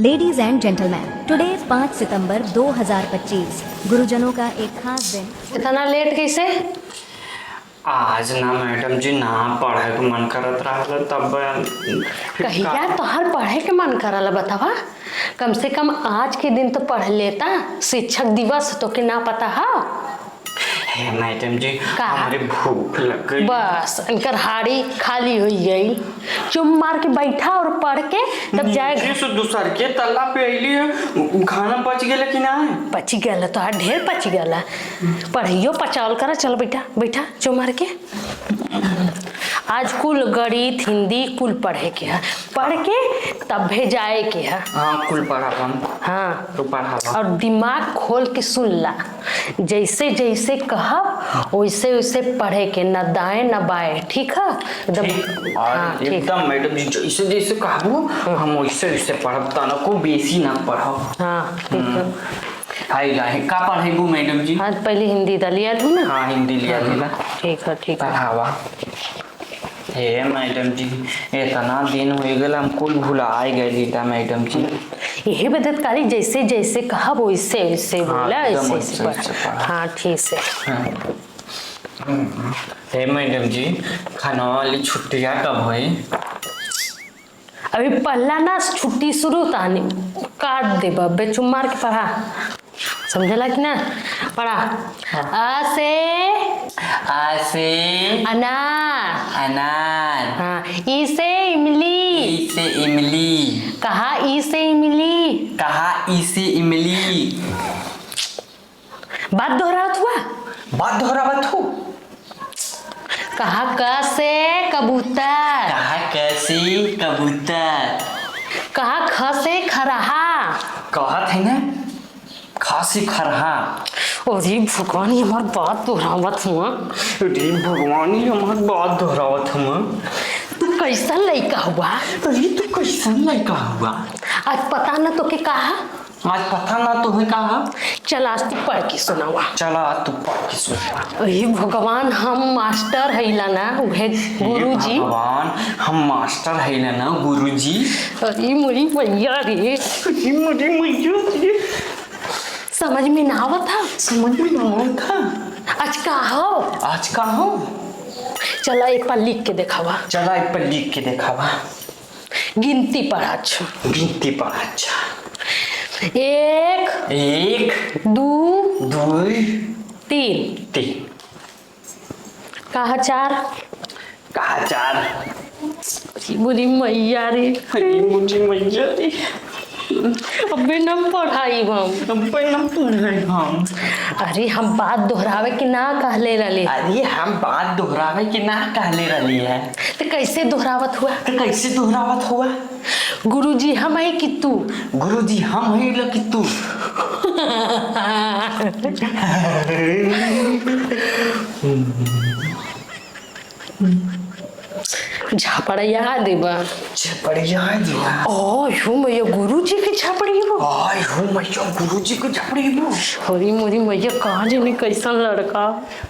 Ladies and gentleman, today 5 सितंबर 2025 गुरुजनों का एक खास दिन। इतना लेट कैसे? आज ना मैडम जी ना पढ़े के मन करत रहल तब कहिया तोहर पढ़े के मन करला बतावा। कम से कम आज के दिन तो पढ़ लेता। शिक्षक दिवस तो के ना पता है? हे मैडम जी का? हमारे भूख लग गई। बस इनकर हाड़ी खाली हो गई। चुम मार के बैठा और पढ़ के तब जाएगा। से दूसर के तल्ला पे अइली है, खाना पच गेल कि ना? पची गया तो ढेर पची गया। पढ़ियो पचावल करा। चल बैठा बैठा चुम मार के। आज कुल गणित हिंदी कुल पढ़े के है। पढ़ के तब भेजाए के है। हाँ कुल पढ़ा हम। हाँ तो पढ़ा और दिमाग खोल के सुन ला। जैसे जैसे कहा वैसे वैसे पढ़े के, न दाएं न बाएं। ठीक है एकदम। हाँ ठीक। एकदम मैडम जी जैसे जैसे कहबो हम वैसे वैसे पढ़ब, तना को बेसी ना पढ़ब। हाँ ठीक है। हाय लाहे का पढ़ेबू मैडम जी? आज पहले हिंदी दलिया लू ना। हाँ हिंदी लिया दिला। ठीक है ठीक है। पढ़ावा। हे मैडम जी इतना दिन हो गया हम कुल भुलाए गए था मैडम जी। यही बदतकारी जैसे जैसे कहा वैसे वैसे बोला। हाँ, एकदम ऐसे वैसे पढ़ा। हाँ ठीक से। हे मैडम जी खाना वाली छुट्टियाँ कब हुई? अभी पढ़ला ना, छुट्टी शुरू तानी काट दे बे। चुम मार के पढ़ा। समझला कि ना? पढ़ा। आ से अनार। अनार। हाँ ई से इमली। ई से इमली। कहा ई से इमली। कहा ई से इमली। बात दोहरात हुआ। बात दोहरावत हो। कहा क से कबूतर। कहा कैसे कबूतर। कहा ख से खरहा। कहत है ना खासी खरहा। अरे भगवान ये हमार बात दोहरावत हुआ। अरे भगवान ही हमार बात दोहरावत हम। तू कैसा लड़का हुआ? अरे तू कैसन लड़का हुआ? आज पता न तो के कहा। आज पता ना तो है कहा। चल आज तू पढ़ के सुनावा। चला तू पढ़ के सुना। अरे भगवान हम मास्टर हैला ना उहे गुरुजी। भगवान हम मास्टर है ना गुरुजी। अरे मुरी मैया रे। अरे मुझे मैया रे। समझ में ना आवत था। समझ में ना आवत था। आज का हो? आज का हो? चला एक पर लिख के दिखावा। चला एक पर लिख के दिखावा। गिनती पढ़ा। अच्छा गिनती पढ़। अच्छा एक दो तीन। कहा चार। कहा चार। बुरी मैया रे। अरे मुझे मैया रे। अबे न पढ़ाई हम। अरे हम बात दोहरावे के ना कहले रहे। अरे हम बात दोहरावे के ना कहले रही है। तो कैसे दोहरावत हुआ? तो कैसे दोहरावत हुआ? गुरुजी हम है कि तू? गुरुजी हम है ल कि तू? झापड़ याद देबा। झपड़िया दिया। ओ यो मैया गुरुजी के झापड़ी हो। आय हो मैया गुरुजी को झपड़ी हो। हरी मोरी मैया कहाँ जाने कैसा लड़का।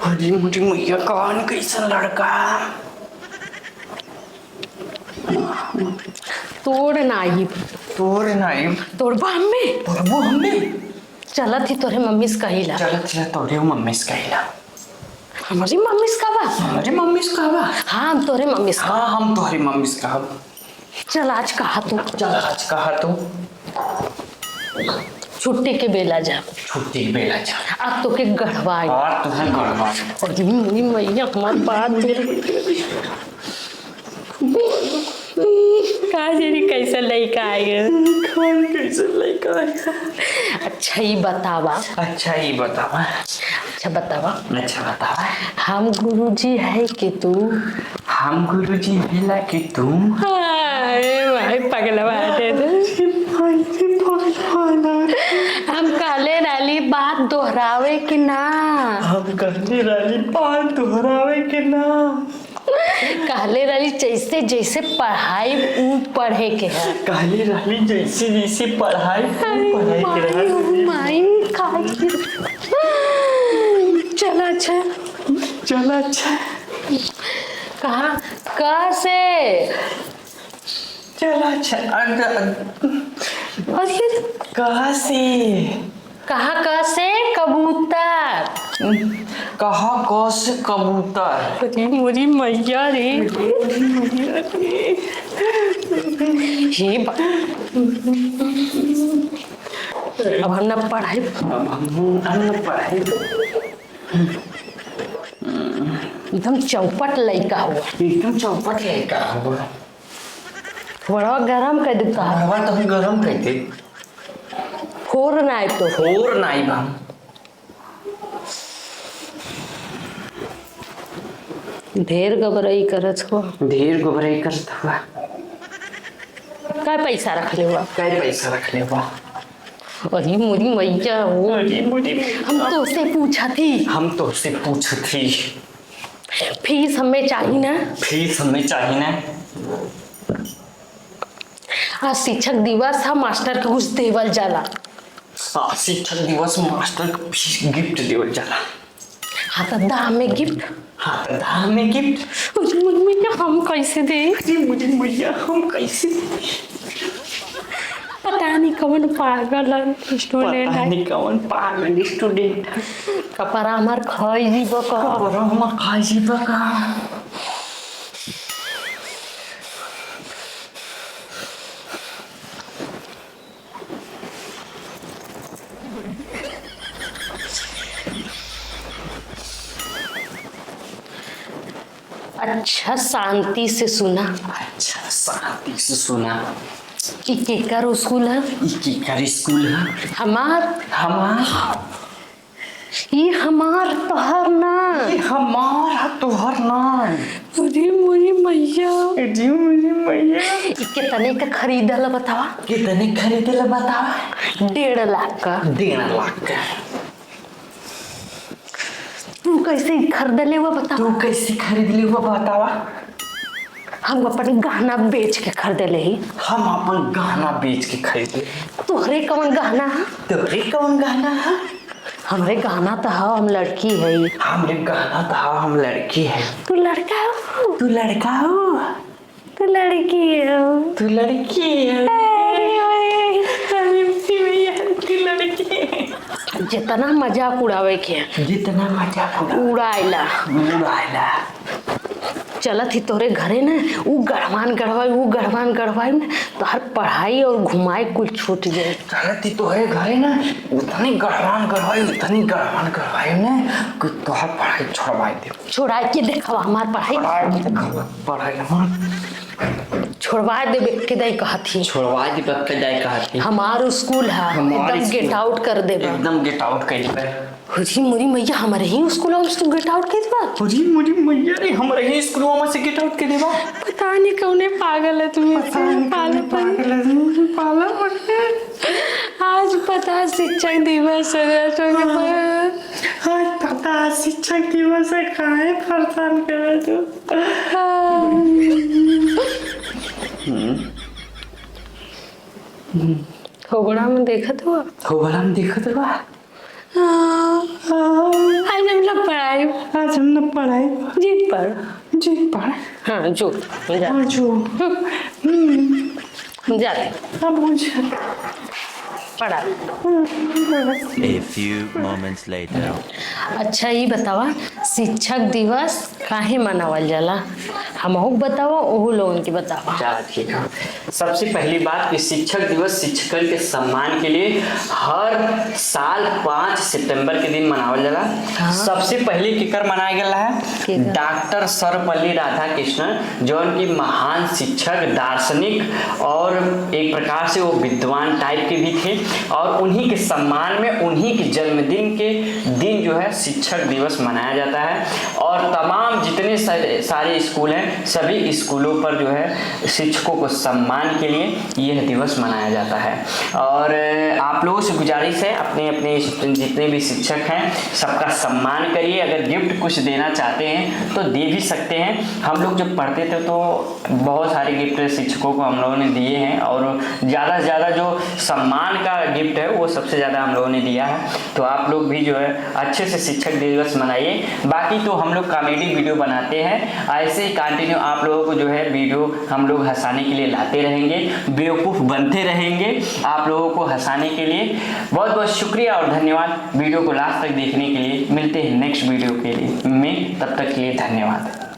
अरे मुझे मैया कौन कैसा लड़का। तोड़ नाही। तोर हम्मे। वो हमने चलत ही तोरे मम्मी से कहिला। चला तोरे मम्मी से कहला। हमारी मम्मी से कहवा। हमारे मम्मी से कहवा। हाँ हम तोरे मम्मी से। हाँ हम तोहरी मम्मी से कहब। चल आज कहा तू। चल आज कहा तू। छुट्टी के बेला जा। छुट्टी बेला जा। अब तो के गढ़वा और तुम्हें गड़बड़। अरे मुनी मैया हमार बात कहा जेरी कैसा लड़का आएगा। कौन कैसे लड़का आएगा? अच्छा ही बतावा। अच्छा ही बतावा। अच्छा बतावा। अच्छा बतावा। हम गुरुजी है कि तू? हम गुरुजी भेला कि तुम? अरे भाई पगलवा हम कहले राली बात दोहरावे कि ना? हम कहले राली बात दोहरावे के ना? कहले राली जैसे जैसे पढ़ाई ऊ पढ़े के है। कहले राली जैसे जैसे पढ़ाई के रहा। माई चला अच्छा। चला अच्छा। कहा क से। चला अच्छा। अरे कहाँ से? कहाँ से कबूतर? कहाँ कहाँ से कबूतर? अरे मोरी मैया रे, हे अब हम ना पढ़ाई, एकदम चौपट लड़का हुआ, एकदम चौपट लड़का हुआ। बड़ा गरम कर देता है। हवा तो हम गरम कहते, फोर ना तो फोर नाई बम। ढेर घबराई करत हो। ढेर घबराई करत हुआ। काय पैसा रख ले हुआ? काय पैसा रख ले हुआ? अरे मोरी मैया हो, हम तो उससे पूछा थी, हम तो उससे पूछ थी, फीस हमें चाहिए ना। फीस हमें चाहिए ना। आज शिक्षक दिवस है, मास्टर को कुछ देवल जाला। शिक्षक दिवस मास्टर को फीस गिफ्ट देवल जाला। हाँ तो दाम में गिफ्ट, हाँ तो दाम में गिफ्ट। मैया हम कैसे दे? मुझे मैया हम कैसे? पता नहीं कौन पागल स्टूडेंट पता है, नहीं कौन पागल स्टूडेंट है। कपड़ा हमार खाई जीव का, और हम खाई जीवा का। अच्छा शांति से सुना। अच्छा शांति से सुना। कि केकर स्कूल है? केकर स्कूल है? हमार ये हमार तोहर ना, ये हमारा तोहर नाम। अरे मोरी मैया, जी मुझे मैया। कितने का खरीदल बतावा? कितने खरीदे ला बतावा? 1.5 लाख का। 1.5 लाख का। तू कैसे खरीद ले हुआ बता? तू कैसे खरीद ले हुआ बतावा? हम अपन गहना बेच के खरीदे ले ही। हम अपन गहना बेच के खरीदे। तोहरे कौन गहना है? तोरे कौन गहना है? हमरे गहना तो है, हम लड़की है। हमरे गहना था, हम लड़की है। तू लड़का हो? तू लड़का हो? तू लड़की हो? तू लड़की है। जितना मजाक उड़ावे के जितना मजाक उड़ाइला चलत ही तोरे घरे ना, ऊ गढ़वान गढ़वाई ना, तो हर पढ़ाई और घुमाए कुल छूट जाए। चलत ही तो है घरे ना, उतनी गढ़वान गढ़वाई ना कि तोहर पढ़ाई छोड़ा के देखवा हमार पढ़ाई छोड़वा देबे के दाई कहती। छोड़वा दे हमार स्कूल है, एकदम गेट आउट कर देबा। एकदम गेट आउट कर देबा। हुजी मोरी मैया, हमारे ही स्कूल में तू गेट आउट कर देबा? हुजी मोरी मैया रे, हमारे ही स्कूल में से गेट आउट कर देबा। पता नहीं कौने पागल है तुम्हें पाला आज पता शिक्षक दिवस है। आज पता शिक्षक दिवस है, काहे परेशान करे तू? होगड़ा में देखत हुआ? होगड़ा में देखत हुआ? आज हम लोग पढ़ाई, आज हमने पढ़ाई जी पढ़। हाँ जो जाते अब मुझे पढ़ा। A few moments later. अच्छा ये बतावा, शिक्षक दिवस काहे मनावल जाला? हमहू बतावा, ओहू लोगन की बतावा। चला ठीक है। सबसे पहली बात कि शिक्षक दिवस शिक्षकन के सम्मान के लिए हर साल 5 सितंबर के दिन मनावल जाला। सबसे पहले केकर मनाया गया है? डॉक्टर सर्वपल्ली राधाकृष्णन, जो उनकी महान शिक्षक, दार्शनिक और एक प्रकार से वो विद्वान टाइप के भी थे, और उन्हीं के सम्मान में उन्हीं के जन्मदिन के दिन जो है शिक्षक दिवस मनाया जाता है। और तमाम जितने सारे स्कूल हैं, सभी स्कूलों पर जो है शिक्षकों को सम्मान के लिए यह दिवस मनाया जाता है। और आप लोगों से गुजारिश है, अपने अपने जितने भी शिक्षक हैं सबका सम्मान करिए। अगर गिफ्ट कुछ देना चाहते हैं तो दे भी सकते हैं। हम लोग जब पढ़ते थे तो बहुत सारे गिफ्ट शिक्षकों को हम लोगों ने दिए हैं, और ज़्यादा से ज़्यादा जो सम्मान का गिफ्ट है वो सबसे ज़्यादा हम लोगों ने दिया है। तो आप लोग भी जो है अच्छे से शिक्षक दिवस मनाइए। बाकी तो हम लोग कॉमेडी वीडियो बनाते हैं, ऐसे ही कंटिन्यू आप लोगों को जो है वीडियो हम लोग हंसाने के लिए लाते रहेंगे, बेवकूफ़ बनते रहेंगे आप लोगों को हंसाने के लिए। बहुत बहुत शुक्रिया और धन्यवाद वीडियो को लास्ट तक देखने के लिए। मिलते हैं नेक्स्ट वीडियो के लिए में, तब तक के लिए धन्यवाद।